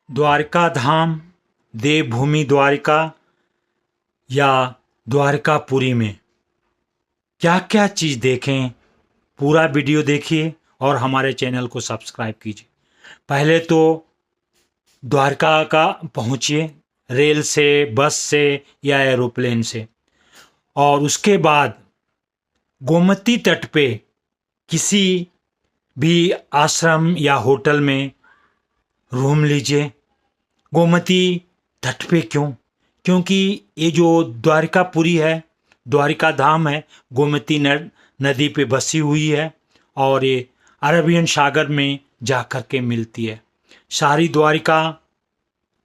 द्वारका धाम, देवभूमि द्वारिका या द्वारकापुरी में क्या क्या चीज़ देखें, पूरा वीडियो देखिए और हमारे चैनल को सब्सक्राइब कीजिए। पहले तो द्वारका का पहुँचिए रेल से, बस से या एरोप्लेन से, और उसके बाद गोमती तट पे किसी भी आश्रम या होटल में रूम लीजिए। गोमती तट पे क्यों? क्योंकि ये जो द्वारकापुरी है, द्वारिका धाम है, गोमती नदी पे बसी हुई है और ये अरबियन सागर में जा कर के मिलती है। सारी द्वारिका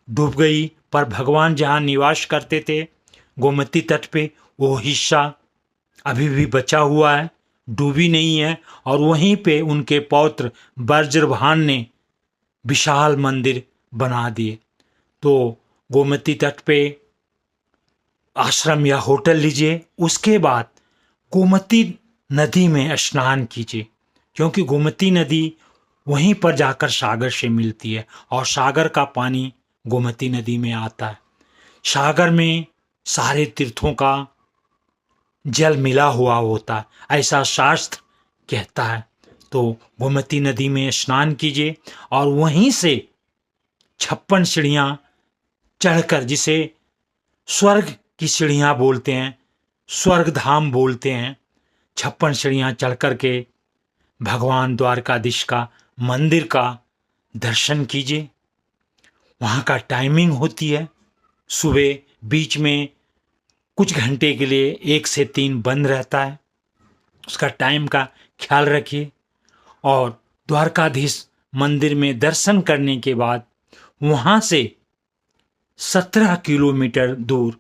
डूब गई, पर भगवान जहाँ निवास करते थे गोमती तट पे, वो हिस्सा अभी भी बचा हुआ है, डूबी नहीं है। और वहीं पे उनके पौत्र वज्रभान ने विशाल मंदिर बना दिए। तो गोमती तट पे आश्रम या होटल लीजिए, उसके बाद गोमती नदी में स्नान कीजिए, क्योंकि गोमती नदी वहीं पर जाकर सागर से मिलती है और सागर का पानी गोमती नदी में आता है। सागर में सारे तीर्थों का जल मिला हुआ होता है, ऐसा शास्त्र कहता है। तो गोमती नदी में स्नान कीजिए और वहीं से 56 सीढ़ियाँ चढ़कर, जिसे स्वर्ग की सीढ़ियाँ बोलते हैं, स्वर्ग धाम बोलते हैं, 56 सीढ़ियाँ चढ़ कर के भगवान द्वारकाधीश का मंदिर का दर्शन कीजिए। वहाँ का टाइमिंग होती है सुबह, बीच में कुछ घंटे के लिए 1 से 3 बंद रहता है, उसका टाइम का ख्याल रखिए। और द्वारकाधीश मंदिर में दर्शन करने के बाद वहाँ से 17 किलोमीटर दूर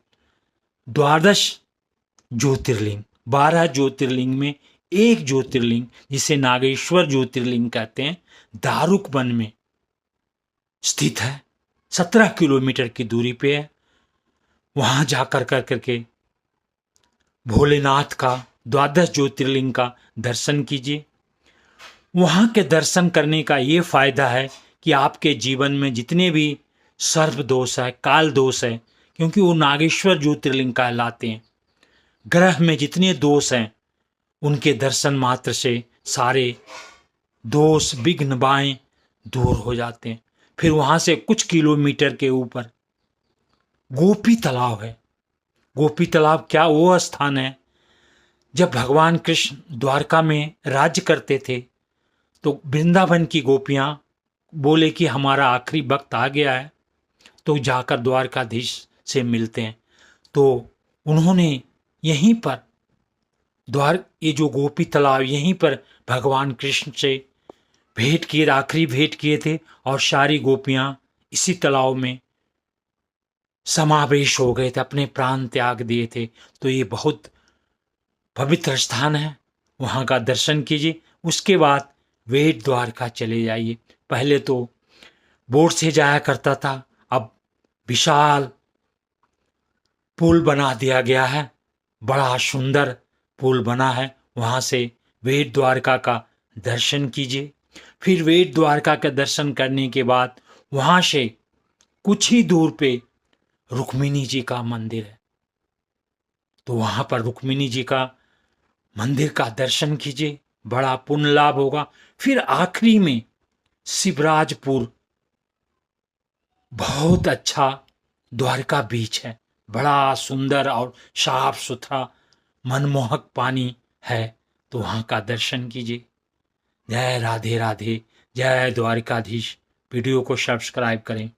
12 ज्योतिर्लिंग, 12 ज्योतिर्लिंग में एक ज्योतिर्लिंग, जिसे नागेश्वर ज्योतिर्लिंग कहते हैं, दारुक वन में स्थित है। 17 किलोमीटर की दूरी पे है। वहाँ जाकर करके भोलेनाथ का 12 ज्योतिर्लिंग का दर्शन कीजिए। वहाँ के दर्शन करने का ये फायदा है कि आपके जीवन में जितने भी सर्प दोष है, काल दोष है, क्योंकि वो नागेश्वर ज्योतिर्लिंग कहलाते हैं, ग्रह में जितने दोष हैं उनके दर्शन मात्र से सारे दोष, विघ्न, बाएं दूर हो जाते हैं। फिर वहाँ से कुछ किलोमीटर के ऊपर गोपी तालाब है। गोपी तालाब क्या? वो स्थान है जब भगवान कृष्ण द्वारका में राज्य करते थे तो वृंदावन की गोपियाँ बोले कि हमारा आखिरी वक्त आ गया है, तो जाकर द्वारकाधीश से मिलते हैं। तो उन्होंने यहीं पर ये जो गोपी तालाब, यहीं पर भगवान कृष्ण से भेंट किए, आखिरी भेंट किए थे, और सारी गोपियाँ इसी तालाब में समावेश हो गए थे, अपने प्राण त्याग दिए थे। तो ये बहुत पवित्र स्थान है, वहाँ का दर्शन कीजिए। उसके बाद बेट द्वारका चले जाइए। पहले तो बोट से जाया करता था, अब विशाल पुल बना दिया गया है, बड़ा सुंदर पुल बना है। वहाँ से बेट द्वारका का दर्शन कीजिए। फिर बेट द्वारका का दर्शन करने के बाद वहाँ से कुछ ही दूर पे रुक्मिणी जी का मंदिर है, तो वहाँ पर रुक्मिणी जी का मंदिर का दर्शन कीजिए, बड़ा पुण्य लाभ होगा। फिर आखिरी में शिवराजपुर, बहुत अच्छा द्वारका बीच है, बड़ा सुंदर और साफ सुथरा मनमोहक पानी है, तो वहाँ का दर्शन कीजिए। जय राधे राधे, जय द्वारकाधीश। वीडियो को सब्सक्राइब करें।